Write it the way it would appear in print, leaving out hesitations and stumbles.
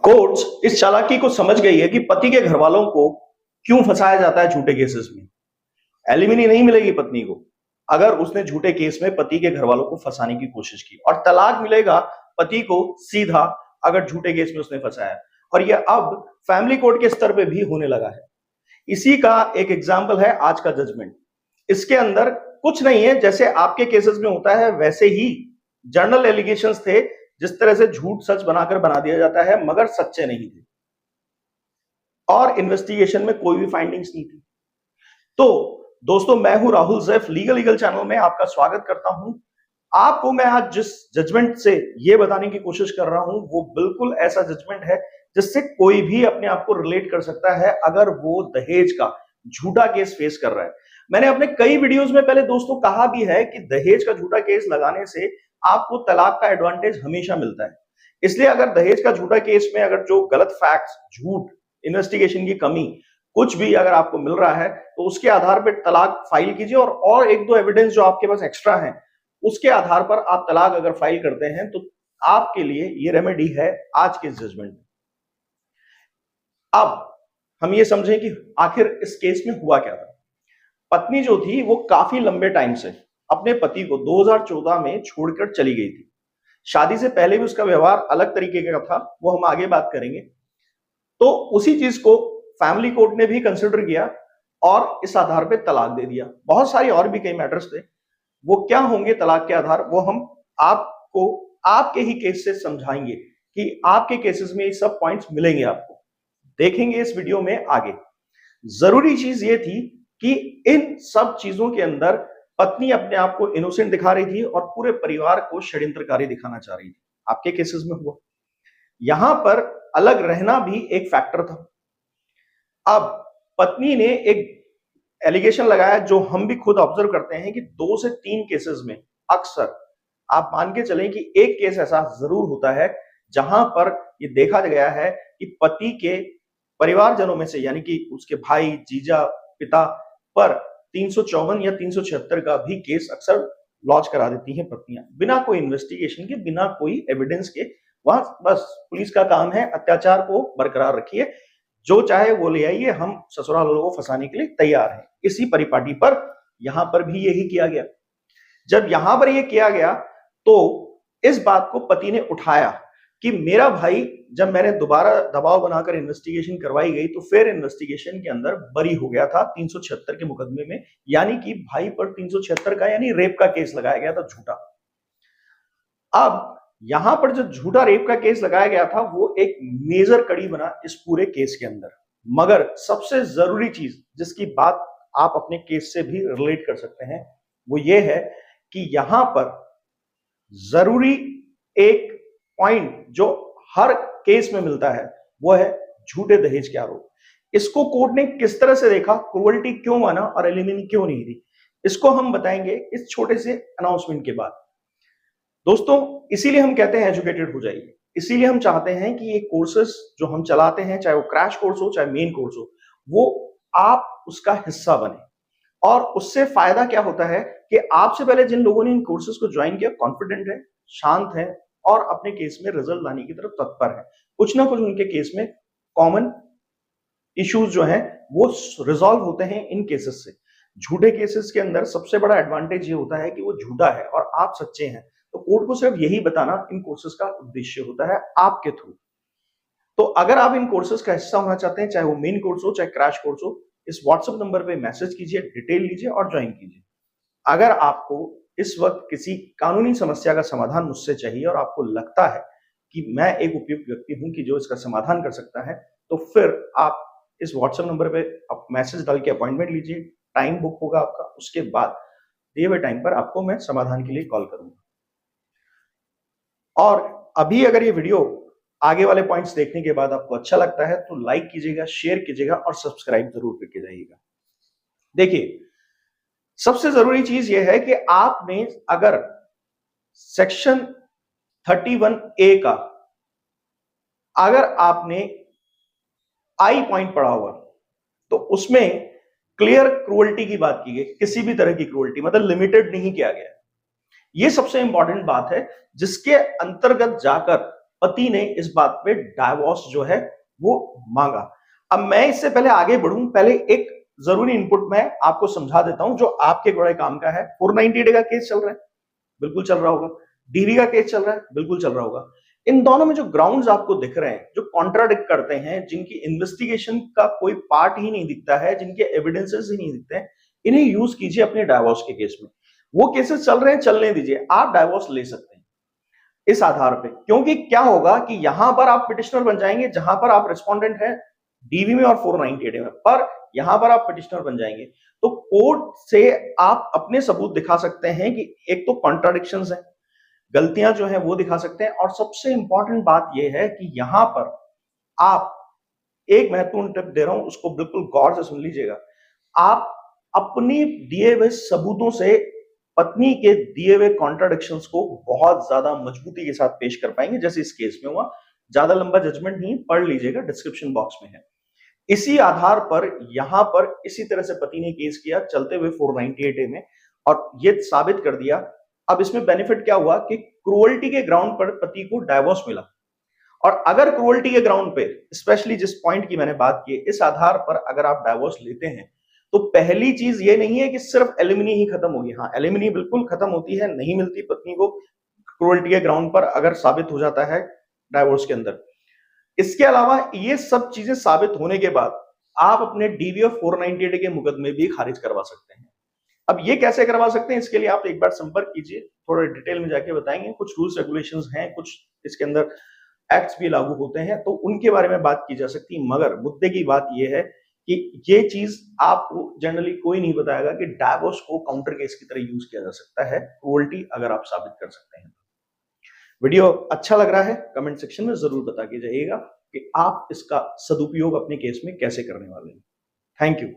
Courts इस चालाकी को समझ गई है कि पति के घर वालों को क्यों फंसाया जाता है झूठे केसेस में। एलिमनी नहीं मिलेगी पत्नी को अगर उसने झूठे केस में पति के घर वालों को फंसाने की कोशिश की, और तलाक मिलेगा पति को सीधा अगर झूठे केस में उसने फंसाया। और यह अब फैमिली कोर्ट के स्तर पे भी होने लगा है। इसी का एक एग्जाम्पल है आज का जजमेंट। इसके अंदर कुछ नहीं है, जैसे आपके केसेस में होता है वैसे ही जर्नल एलिगेशंस थे, जिस तरह से झूठ सच बनाकर बना दिया जाता है मगर सच्चे नहीं थे, और इन्वेस्टिगेशन में कोई भी फाइंडिंग्स नहीं थी। तो दोस्तों, मैं हूं राहुल जैफ, लीगल चैनल में आपका स्वागत करता हूं। आपको मैं आज जिस जजमेंट से ये बताने की कोशिश कर रहा हूं वो बिल्कुल ऐसा जजमेंट है जिससे कोई भी अपने आप को रिलेट कर सकता है अगर वो दहेज का झूठा केस फेस कर रहा है। मैंने अपने कई वीडियोस में पहले दोस्तों कहा भी है कि दहेज का झूठा केस लगाने से आपको तलाक का एडवांटेज हमेशा मिलता है। इसलिए अगर दहेज का झूठा केस में अगर जो गलत फैक्ट्स, झूठ, इन्वेस्टिगेशन की कमी कुछ भी अगर आपको मिल रहा है तो उसके आधार पर तलाक फाइल कीजिए, और एक दो एविडेंस जो आपके पास एक्स्ट्रा है उसके आधार पर आप तलाक अगर फाइल करते हैं तो आपके लिए ये रेमेडी है आज के जजमेंट में। अब हम ये समझें कि आखिर इस केस में हुआ क्या था। पत्नी जो थी वो काफी लंबे टाइम से अपने पति को 2014 में छोड़कर चली गई थी। शादी से पहले भी उसका व्यवहार अलग तरीके का था, वो हम आगे बात करेंगे। तो उसी चीज को फैमिली कोर्ट ने भी कंसिडर किया और इस आधार पे तलाक दे दिया। बहुत सारी और भी कई मैटर्स थे, वो क्या होंगे तलाक के आधार, वो हम आपको आपके ही केस से समझाएंगे कि आपके केसेस में ये सब पॉइंट्स मिलेंगे, आपको देखेंगे इस वीडियो में आगे। जरूरी चीज ये थी कि इन सब चीजों के अंदर पत्नी अपने आप को इनोसेंट दिखा रही थी और पूरे परिवार को षड्यंत्रकारी दिखाना चाह रही थी। आपके केसेस में हुआ। यहां पर अलग रहना भी एक फैक्टर था। अब पत्नी ने एक एलिगेशन लगाया जो हम भी खुद ऑब्जर्व करते हैं कि 2 से 3 केसेस में अक्सर आप मान के चलें कि एक केस ऐसा जरूर होता है जहां पर यह देखा गया है कि पति के परिवारजनों में से, यानी कि उसके भाई, जीजा, पिता पर 354 या 376 का भी केस अक्सर लॉन्च करा देती हैं पत्नियां, बिना कोई इन्वेस्टिगेशन के, बिना कोई एविडेंस के। वहां बस पुलिस का काम है अत्याचार को बरकरार रखिए, जो चाहे वो ले आइए, हम ससुराल वालों को फंसाने के लिए तैयार हैं। इसी परिपाटी पर यहां पर भी यही किया गया। जब यहां पर यह किया गया तो इस बात को पति ने उठाया कि मेरा भाई, जब मैंने दोबारा दबाव बनाकर इन्वेस्टिगेशन करवाई गई तो फिर इन्वेस्टिगेशन के अंदर बरी हो गया था 376 के मुकदमे में, यानी कि भाई पर 376 का यानी रेप का केस लगाया गया था झूठा। अब यहां पर जो झूठा रेप का केस लगाया गया था वो एक मेजर कड़ी बना इस पूरे केस के अंदर। मगर सबसे जरूरी चीज जिसकी बात आप अपने केस से भी रिलेट कर सकते हैं वो ये है कि यहां पर जरूरी एक पॉइंट जो हर केस में मिलता है वो है झूठे दहेज के आरोप। इसको कोर्ट ने किस तरह से देखा, क्रुएल्टी क्यों माना और एलिमनी क्यों नहीं दी, इसको हम बताएंगे इस छोटे से अनाउंसमेंट के बाद। दोस्तों, इसीलिए हम कहते हैं एजुकेटेड हो जाइए। इसीलिए हम चाहते हैं कि ये कोर्सेस जो हम चलाते हैं, चाहे वो क्रैश कोर्स हो चाहे मेन कोर्स हो, वो आप उसका हिस्सा बने। और उससे फायदा क्या होता है कि आपसे पहले जिन लोगों ने इन कोर्सेज को ज्वाइन किया कॉन्फिडेंट है, शांत है और अपने केस में रिजल्ट लाने की तरफ तत्पर है। कुछ ना कुछ उनके केस में कॉमन इश्यूज जो हैं वो रिजॉल्व होते हैं इन केसेस से। झूठे केसेस के अंदर सबसे बड़ा एडवांटेज ये होता है कि वो झूठा है और आप सच्चे हैं, तो कोर्ट को सिर्फ यही बताना इन कोर्सेज का उद्देश्य होता है आपके थ्रू। तो अगर आप इन कोर्सेज का हिस्सा होना चाहते हैं, चाहे वो मेन कोर्स हो चाहे क्रैश कोर्स हो, इस व्हाट्सएप नंबर पे मैसेज कीजिए, डिटेल लीजिए और ज्वाइन कीजिए। अगर आपको इस वक्त किसी कानूनी समस्या का समाधान मुझसे चाहिए और आपको लगता है कि मैं एक उपयुक्त व्यक्ति हूं कि जो इसका समाधान कर सकता है, तो फिर आप इस व्हाट्सएप नंबर पे आप मैसेज डाल के अपॉइंटमेंट लीजिए। टाइम बुक होगा आपका, उसके बाद दिए हुए टाइम पर आपको मैं समाधान के लिए कॉल करूंगा। और अभी अगर ये वीडियो आगे वाले पॉइंट्स देखने के बाद आपको अच्छा लगता है तो लाइक कीजिएगा, शेयर कीजिएगा और सब्सक्राइब जरूर करके जाइएगा। देखिए, सबसे जरूरी चीज यह है कि आपने अगर सेक्शन 31A का अगर आपने आई पॉइंट पढ़ा हुआ तो उसमें क्लियर क्रूअल्टी की बात की गई। किसी भी तरह की क्रूअल्टी मतलब लिमिटेड नहीं किया गया। यह सबसे इंपॉर्टेंट बात है जिसके अंतर्गत जाकर पति ने इस बात पे डाइवोर्स जो है वो मांगा। अब मैं इससे पहले आगे बढ़ूं, पहले एक जरूरी इनपुट मैं आपको समझा देता हूं जो आपके बड़े काम का है। 498 का केस चल रहा है, बिल्कुल चल रहा होगा। डीवी का केस चल रहा है, बिल्कुल चल रहा होगा। इन दोनों में जो ग्राउंड्स आपको दिख रहे हैं, जो कॉन्ट्राडिक्ट करते हैं, जिनकी इन्वेस्टिगेशन का कोई पार्ट ही नहीं दिखता है, जिनके एविडेंसेस ही नहीं दिखते हैं, इन्हें यूज कीजिए अपने डाइवोर्स के केस में। वो केसेस चल रहे हैं, चलने दीजिए, आप डाइवोर्स ले सकते हैं इस आधार पे। क्योंकि क्या होगा कि यहां पर आप पिटिशनर बन जाएंगे, जहां पर आप रिस्पोंडेंट हैं डीवी में और 498 में, पर यहां पर आप पिटिशनर बन जाएंगे तो कोर्ट से आप अपने सबूत दिखा सकते हैं कि एक तो कॉन्ट्राडिक्शंस है, गलतियां जो है वो दिखा सकते हैं, और सबसे इंपॉर्टेंट बात यह है कि यहां पर आप एक महत्वपूर्ण टिप दे रहा हूं, उसको बिल्कुल गौर से सुन लीजिएगा। आप अपनी दिए हुए सबूतों से पत्नी के दिए हुए कॉन्ट्राडिक्शंस को बहुत ज्यादा मजबूती के साथ पेश कर पाएंगे, जैसे इस केस में हुआ। ज्यादा लंबा जजमेंट नहीं, पढ़ लीजिएगा, डिस्क्रिप्शन बॉक्स में है। इसी आधार पर यहां पर इसी तरह से पति ने केस किया चलते हुए 498 में, और यह साबित कर दिया। अब इसमें बेनिफिट क्या हुआ कि क्रूअल्टी के ग्राउंड पर पति को डाइवोर्स मिला। और अगर क्रूअल्टी के ग्राउंड पे, स्पेशली जिस पॉइंट की मैंने बात की, इस आधार पर अगर आप डाइवोर्स लेते हैं तो पहली चीज ये नहीं है कि सिर्फ एलिमनी ही खत्म होगी। हाँ, एलिमनी बिल्कुल खत्म होती है, नहीं मिलती पत्नी को क्रूअल्टी के ग्राउंड पर अगर साबित हो जाता है डाइवोर्स के अंदर। इसके अलावा ये सब चीजें साबित होने के बाद आप अपने डीवी और 498 के मुकदमे भी खारिज करवा सकते हैं। अब ये कैसे करवा सकते हैं, इसके लिए आप एक बार संपर्क कीजिए, थोड़ा डिटेल में जाके बताएंगे। कुछ रूल्स रेगुलेशंस हैं, कुछ इसके अंदर एक्ट्स भी लागू होते हैं, तो उनके बारे में बात की जा सकती है। मगर मुद्दे की बात यह है कि ये चीज आपको जनरली कोई नहीं बताएगा कि डाइवोर्स को काउंटर केस की तरह यूज किया जा सकता है, क्रूअल्टी अगर आप साबित कर सकते हैं। वीडियो अच्छा लग रहा है, कमेंट सेक्शन में जरूर बता के जाइएगा कि आप इसका सदुपयोग अपने केस में कैसे करने वाले हैं। Thank you.